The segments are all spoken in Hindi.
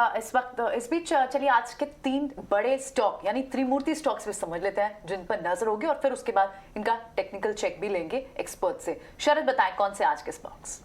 इस वक्त इस बीच चलिए आज के 3 बड़े स्टॉक यानी त्रिमूर्ति स्टॉक्स भी समझ लेते हैं जिन पर नजर होगी और फिर उसके बाद इनका टेक्निकल चेक भी लेंगे एक्सपर्ट से। शरद बताएं कौन से आज के स्टॉक्स।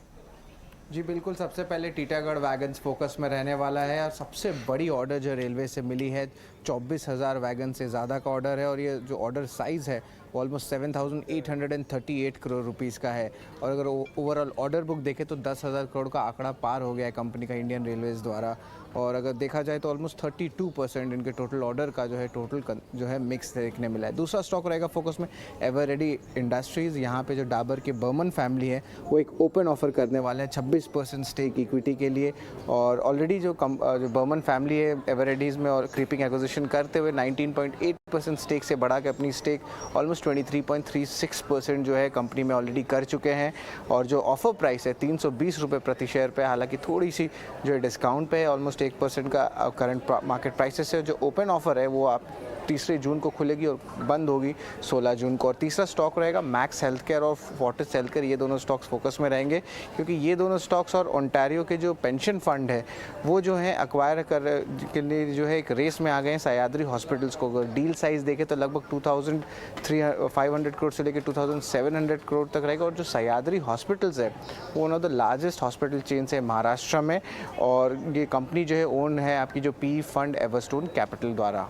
जी बिल्कुल, सबसे पहले टीटागढ़ वैगन्स फोकस में रहने वाला है और सबसे बड़ी ऑर्डर जो रेलवे से मिली है 24,000 वैगन से ज़्यादा का ऑर्डर है और ये जो ऑर्डर साइज़ है वो ऑलमोस्ट 7,838 करोड़ रुपीस का है। और अगर ओवरऑल ऑर्डर बुक देखें तो 10,000 करोड़ का आंकड़ा पार हो गया है कंपनी का इंडियन रेलवेज़ द्वारा। और अगर देखा जाए तो ऑलमोस्ट 32% इनके टोटल ऑर्डर का जो है मिक्स देखने मिला है। दूसरा स्टॉक रहेगा फोकस में एवररेडी इंडस्ट्रीज़। यहाँ पे जो डाबर के बर्मन फैमिली है वो एक ओपन ऑफर करने वाले हैं 26% स्टेक इक्विटी के लिए। और ऑलरेडी जो बर्मन फैमिली है एवररेडीज़ में और क्रीपिंग एक्विजिशन करते हुए 19.8% स्टेक से बढ़ा के अपनी स्टेक ऑलमोस्ट 23.36% जो है कंपनी में ऑलरेडी कर चुके हैं। और जो ऑफर प्राइस है 320 रुपये प्रति शेयर पे, हालांकि थोड़ी सी जो है डिस्काउंट पे है, ऑलमोस्ट 1% का करंट मार्केट प्राइसेस है। जो ओपन ऑफर है वो आप 3 जून को खुलेगी और बंद होगी 16 जून को। और तीसरा स्टॉक रहेगा मैक्स हेल्थ केयर और फोर्टिस हेल्थ केयर। ये दोनों स्टॉक्स फोकस में रहेंगे क्योंकि ये दोनों स्टॉक्स और ओंटारियो के जो पेंशन फंड है वो जो है अक्वायर कर के लिए जो है एक रेस में आ गए हैं सह्याद्री हॉस्पिटल्स को। अगर डील साइज़ देखें तो लगभग 2,500 करोड़ से लेकर 2,700 करोड़ तक रहेगा। और जो सह्याद्री हॉस्पिटल्स है वो one of the largest hospital chains है महाराष्ट्र में और ये कंपनी जो है ओन है आपकी जो पी फंड एवरस्टोन कैपिटल द्वारा।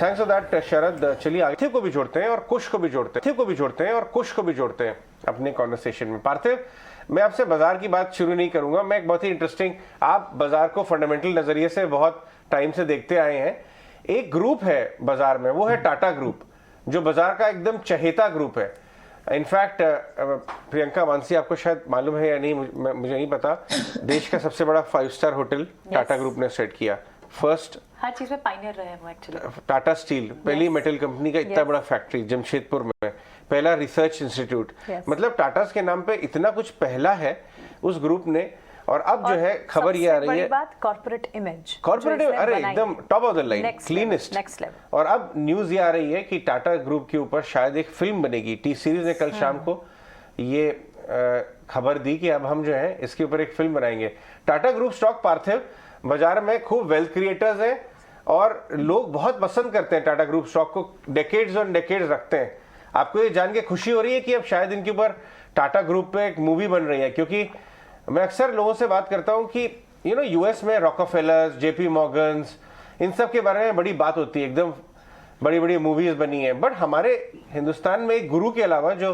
थैंक्स फॉर दैट शरद। चलिए आगे को भी जोड़ते हैं और कुश को भी जोड़ते हैं अपने कॉन्वर्सेशन में। पार्थिव, मैं आपसे बाजार की बात शुरू नहीं करूंगा, मैं एक बहुत ही इंटरेस्टिंग, आप बाजार को फंडामेंटल नजरिए से बहुत टाइम से देखते आए हैं। एक ग्रुप है बाजार में, वो है टाटा ग्रुप, जो बाजार का एकदम चहेता ग्रुप है। इनफैक्ट प्रियंका मानसी, आपको शायद मालूम है या नहीं, मुझे नहीं पता, देश का सबसे बड़ा 5 स्टार होटल टाटा ग्रुप ने सेट किया। फर्स्ट हर चीज में पायनियर रहे हैं वो एक्चुअली। टाटा स्टील पहली मेटल कंपनी का इतना बड़ा फैक्ट्री जमशेदपुर में, पहला रिसर्च इंस्टीट्यूट, मतलब टाटा के नाम पे इतना कुछ पहला है उस ग्रुप ने। और अब जो है खबर ये आ रही है, कॉर्पोरेट इमेज, अरे एकदम top of the line, cleanest next level. और अब न्यूज ये आ रही है कि टाटा ग्रुप के ऊपर शायद एक फिल्म बनेगी। टी सीरीज ने कल शाम को ये खबर दी कि अब हम जो है इसके ऊपर एक फिल्म बनाएंगे। टाटा ग्रुप स्टॉक पार्थिव बाजार में खूब वेल्थ क्रिएटर्स हैं और लोग बहुत पसंद करते हैं टाटा ग्रुप स्टॉक को, डेकेड्स ऑन डेकेड्स रखते हैं। आपको ये जान के खुशी हो रही है कि अब शायद इनके ऊपर टाटा ग्रुप पे एक मूवी बन रही है? क्योंकि मैं अक्सर लोगों से बात करता हूं कि यूएस में रॉकफेलर्स, जेपी मॉर्गन्स, इन सब के बारे में बड़ी बात होती है, एकदम बड़ी बड़ी मूवीज बनी है। बट हमारे हिंदुस्तान में एक गुरु के अलावा जो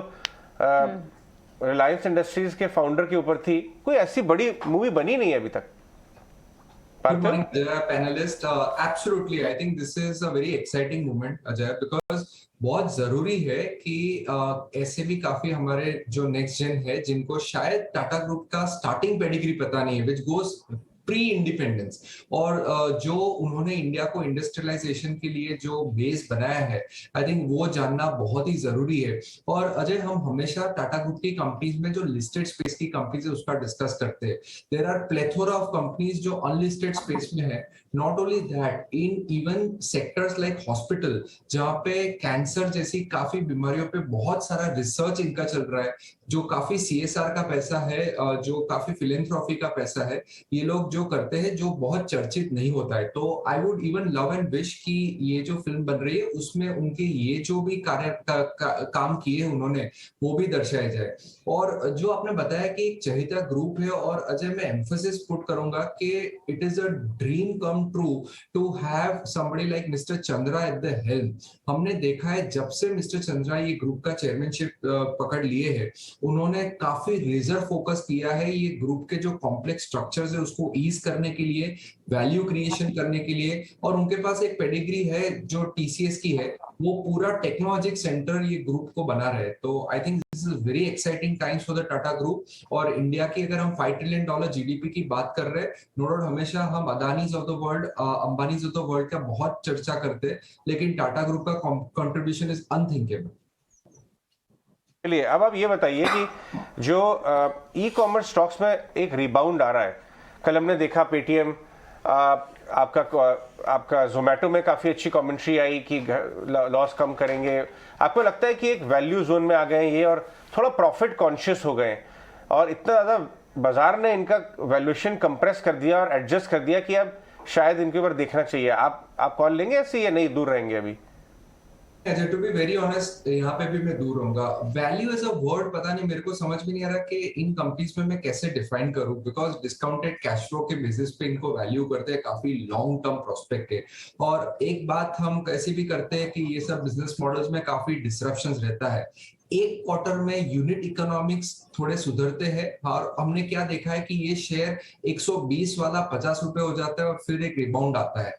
रिलायंस इंडस्ट्रीज के फाउंडर के ऊपर थी, कोई ऐसी बड़ी मूवी बनी नहीं है अभी तक। Good morning, Ajay, panelist. Absolutely, I think this is a very exciting moment, Ajay, because बहुत जरूरी है कि ऐसे भी काफी हमारे जो नेक्स्ट जेन है जिनको शायद टाटा ग्रुप का स्टार्टिंग पेडिग्री पता नहीं है, विच गोज प्री इंडिपेंडेंस, और जो उन्होंने इंडिया को इंडस्ट्रियलाइजेशन के लिए जो बेस बनाया है, आई थिंक वो जानना बहुत ही जरूरी है। और अजय, हम हमेशा टाटा ग्रुप की कंपनीज में जो लिस्टेड स्पेस की कंपनीज है उसका डिस्कस करते हैं। There are plethora of companies जो अनलिस्टेड स्पेस में है। Not only that, in even sectors like hospital, जहाँ पे कैंसर जैसी काफी बीमारियों पे बहुत सारा रिसर्च इनका चल रहा है, जो काफी सीएसआर का पैसा है, जो काफी फिलेंथ्रोपी का पैसा है, ये लोग जो करते हैं जो बहुत चर्चित नहीं होता है। तो I would even love and wish कि ये जो फिल्म बन रही है उसमें उनके ये जो भी काम किए उन्होंने वो भी दर्शाया जाए। और जो आपने बताया कि एक चहेता ग्रुप है, और अजय मैं एम्फेसिस पुट करूंगा कि it is a dream come true to have somebody like mister Chandra at the helm. हमने देखा है जब से मिस्टर चंद्रा ये ग्रुप का चेयरमैनशिप पकड़ लिए है, उन्होंने काफी लेजर फोकस किया है ये ग्रुप के जो कॉम्प्लेक्स स्ट्रक्चर्स है उसको ईज करने के लिए, वैल्यू क्रिएशन करने के लिए। और उनके पास एक पेडिग्री है जो टीसीएस की है, वो पूरा टेक्नोलॉजिक सेंटर ये ग्रुप को बना रहे। तो I think this is very exciting times for the Tata group. और इंडिया की अगर हम $5 ट्रिलियन जीडीपी की बात कर रहे हैं, नो डाउट हमेशा हम Adani's of the world, Ambanis of the world का बहुत चर्चा करते हैं, लेकिन टाटा ग्रुप का कंट्रीब्यूशन इज अनथिंकेबल। चलिए अब आप ये बताइए कि जो ई कॉमर्स स्टॉक्स में एक रिबाउंड आ रहा है, कल हमने देखा पेटीएम, आपका जोमेटो में काफी अच्छी कमेंट्री आई कि लॉस कम करेंगे। आपको लगता है कि एक वैल्यू जोन में आ गए ये और थोड़ा प्रॉफिट कॉन्शियस हो गए और इतना ज्यादा बाजार ने इनका वैल्यूएशन कंप्रेस कर दिया और एडजस्ट कर दिया कि अब शायद इनके ऊपर देखना चाहिए। आप कॉल लेंगे ऐसे या नहीं, दूर रहेंगे अभी? टू बी वेरी ऑनेस्ट, यहाँ पे भी मैं दूर रहूंगा। वैल्यू एज अ वर्ड पता नहीं, मेरे को समझ में नहीं आ रहा कि इन कंपनीज में मैं कैसे डिफाइन करूं, बिकॉज डिस्काउंटेड कैश फ्लो के बेसिस पे इनको वैल्यू करते हैं, काफी लॉन्ग टर्म प्रोस्पेक्ट है। और एक बात हम कैसे भी करते हैं कि ये सब बिजनेस मॉडल्स में काफी डिसरप्शंस रहता है। एक क्वार्टर में यूनिट इकोनॉमिक्स थोड़े सुधरते हैं, और हमने क्या देखा है कि ये शेयर 120 वाला 50 रुपए हो जाता है और फिर एक रिबाउंड आता है।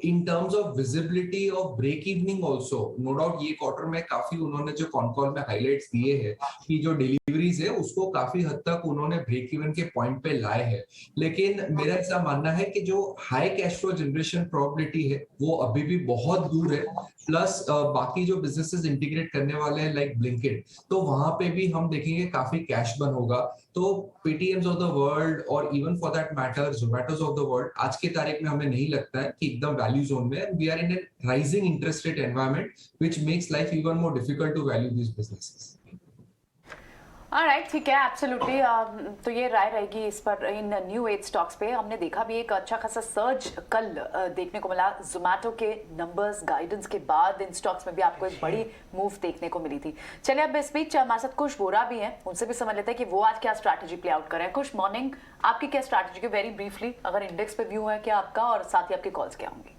In terms of visibility of break evening also, no doubt ये क्वार्टर में काफी उन्होंने जो कॉनकॉल में हाईलाइट्स दिए हैं कि जो डिलीवरीज है उसको काफी हद तक उन्होंने ब्रेक इवन के पॉइंट पे लाए हैं। लेकिन मेरा ऐसा मानना है कि जो high cash flow generation probability है वो अभी भी बहुत दूर है। प्लस बाकी जो बिजनेसेस इंटीग्रेट करने वाले हैं लाइक ब्लिंकिट, तो वहां पे भी हम देखेंगे काफी कैश बर्न होगा। तो पेटीएम्स ऑफ द वर्ल्ड और even for that matter Zomatos of the world आज के तारीख में हमें नहीं लगता है कि एकदम वैल्यू जोन में। We are in an rising interest rate environment which makes life even more difficult to value these businesses. Alright, ठीक है, एब्सोल्युटली। तो ये राय रहेगी इस पर इन न्यू एज स्टॉक्स पे। हमने देखा भी एक अच्छा खासा सर्ज कल देखने को मिला जोमैटो के नंबर्स गाइडेंस के बाद। इन स्टॉक्स में भी आपको एक बड़ी मूव देखने को मिली थी। चलिए अब इस बीच हमारे साथ कुश बोरा भी हैं, उनसे भी समझ लेते हैं कि वो आज क्या स्ट्रैटेजी प्ले आउट कर रहे हैं। कुश, मॉर्निंग, आपकी क्या स्ट्रैटेजी है वेरी ब्रीफली, अगर इंडेक्स पे व्यू है क्या आपका, और साथ ही आपकी कॉल्स क्या होंगी?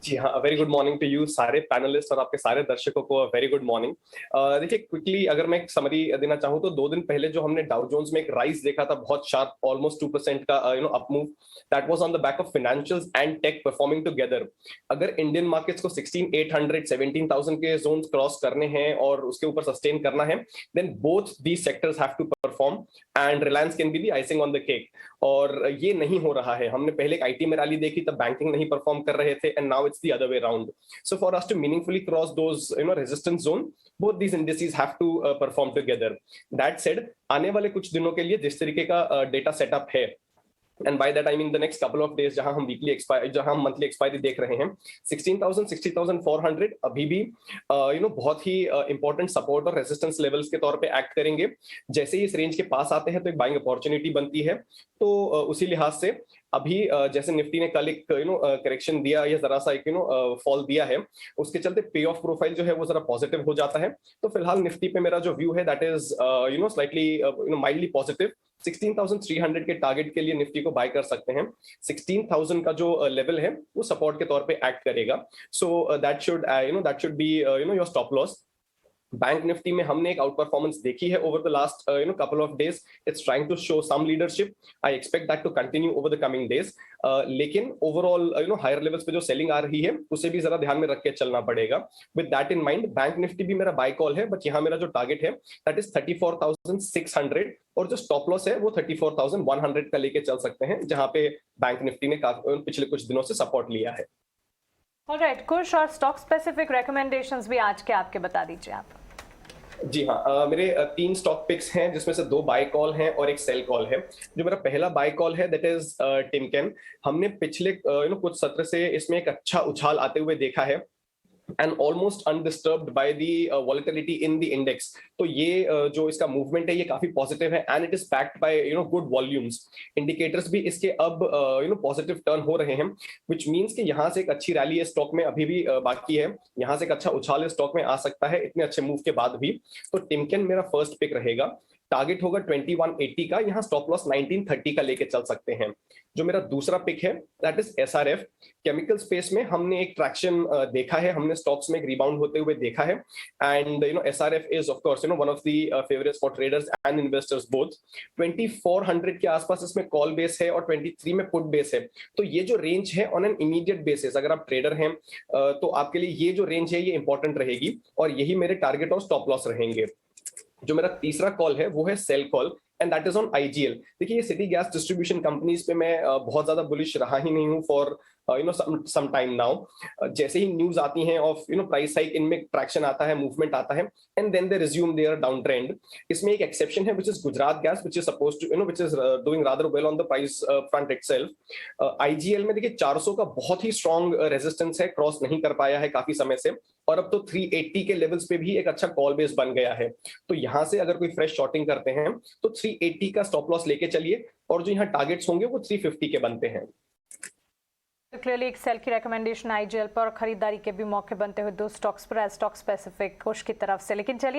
जी हाँ, very good morning to you सारे पैनलिस्ट और आपके सारे दर्शकों को वेरी गुड मॉर्निंग। देखिए क्विकली अगर मैं एक समरी देना चाहूँ तो 2 दिन पहले जो हमने डाउ जोन्स में एक राइज देखा था, बहुत शार्प ऑलमोस्ट 2% का up move, that was on the back of financials and tech performing together. अगर इंडियन मार्केट्स को 16,800 17,000 के जोन्स क्रॉस करने हैं और उसके ऊपर सस्टेन करना है, then both these sectors have to perform and Reliance can be the icing on the cake. और ये नहीं हो रहा है। हमने पहले एक आईटी में रैली देखी तब बैंकिंग नहीं परफॉर्म कर रहे थे, and now it's the other way around. So for us to meaningfully cross those resistance zone, both these indices have to perform together. That said, आने वाले कुछ दिनों के लिए जिस तरीके का डेटा सेटअप है, and by that I mean the next couple of days जहां हम वीकली एक्सपायरी, जहां हम मंथली एक्सपायरी देख रहे हैं, 16,000 60,400 अभी भी बहुत ही इंपॉर्टेंट सपोर्ट और रेजिस्टेंस लेवल्स के तौर पे एक्ट करेंगे। जैसे ही इस रेंज के पास आते हैं तो एक बाइंग अपॉर्चुनिटी बनती है। तो उसी लिहाज से अभी जैसे निफ्टी ने कल एक करेक्शन दिया या जरा सा एक फॉल दिया है, उसके चलते पे ऑफ प्रोफाइल जो है वो जरा पॉजिटिव हो जाता है। तो फिलहाल निफ्टी पे मेरा जो व्यू है that is slightly mildly positive. 16,300 के टारगेट के लिए निफ्टी को बाय कर सकते हैं। 16,000 का जो लेवल है वो सपोर्ट के तौर पे एक्ट करेगा। So that should be your stop loss. Bank Nifty में हमने एक आउट परफॉर्मेंस देखी है over the last couple of days. It's trying to show some leadership. I expect that to continue over the coming days. लेकिन ओवरऑल हायर लेवल्स पे जो सेलिंग आ रही है उसे भी जरा ध्यान में रख के चलना पड़ेगा। With that in mind bank Nifty भी मेरा बाय कॉल है, बट यहाँ मेरा जो टारगेट है दैट इज 34,600 और जो स्टॉप लॉस है वो 34,100 का लेके चल सकते हैं, जहां पे बैंक निफ्टी ने पिछले कुछ दिनों से सपोर्ट लिया है। ऑलराइट कुश, और स्टॉक स्पेसिफिक रिकमेंडेशंस भी आज के आपके बता दीजिए आप। जी हाँ, मेरे 3 स्टॉक पिक्स हैं जिसमें से 2 बाय कॉल हैं और एक सेल कॉल है। जो मेरा पहला बाय कॉल है दैट इज टिमकेन। हमने पिछले कुछ सत्र से इसमें एक अच्छा उछाल आते हुए देखा है and almost undisturbed by the volatility in the index. तो ये जो इसका मूवमेंट है ये काफी पॉजिटिव है and it is backed by good volumes. Indicators भी इसके अब पॉजिटिव टर्न हो रहे हैं, which means कि यहाँ से एक अच्छी रैली है स्टॉक में अभी भी बाकी है। यहाँ से एक अच्छा उछाल स्टॉक में आ सकता है इतने अच्छे मूव के बाद भी। तो टिमकेन मेरा फर्स्ट पिक रहेगा। टारगेट होगा 2180 का, यहाँ स्टॉप लॉस 1930 का लेके चल सकते हैं। जो मेरा दूसरा पिक है that is SRF. Chemical space में हमने एक ट्रैक्शन देखा है, हमने स्टॉक्स में एक रिबाउंड होते हुए देखा है, and SRF is of course one of the favourites for traders and investors both. 2400 के आसपास इसमें कॉल बेस है और 23 में पुट बेस है। तो ये जो रेंज है ऑन एन इमीडिएट बेसिस, अगर आप ट्रेडर हैं तो आपके लिए ये जो रेंज है ये इंपॉर्टेंट रहेगी और यही मेरे टारगेट और स्टॉप लॉस रहेंगे। जो मेरा तीसरा कॉल है वो है sell call and that is on IGL. देखिए ये सिटी गैस डिस्ट्रीब्यूशन कंपनीज पे मैं बहुत ज्यादा बुलिश रहा ही नहीं हूँ फॉर सम टाइम नाउ। जैसे ही न्यूज आती हैं ऑफ प्राइस हाइक, इनमें ट्रैक्शन आता है, मूवमेंट आता है, and then they resume their down trend. इसमें एक एक्सेप्शन है which is Gujarat Gas, which is supposed to which is doing rather well on the price front itself. IGL में देखिए 400 का बहुत ही स्ट्रॉन्ग रेजिस्टेंस है, क्रॉस नहीं कर पाया है काफी समय से, और अब तो 380 के लेवल्स पे भी एक अच्छा कॉल बेस बन गया है। तो यहां से अगर कोई फ्रेश शॉर्टिंग करते हैं तो 380 का स्टॉप लॉस लेके चलिए और जो यहाँ टारगेट्स होंगे वो 350 के बनते हैं। क्लियरली एक सेल की रिकमेंडेशन आईजीएल पर और खरीदारी के भी मौके बनते हुए दो स्टॉक्स पर, स्टॉक स्पेसिफिक कुछ की तरफ से। लेकिन चलिए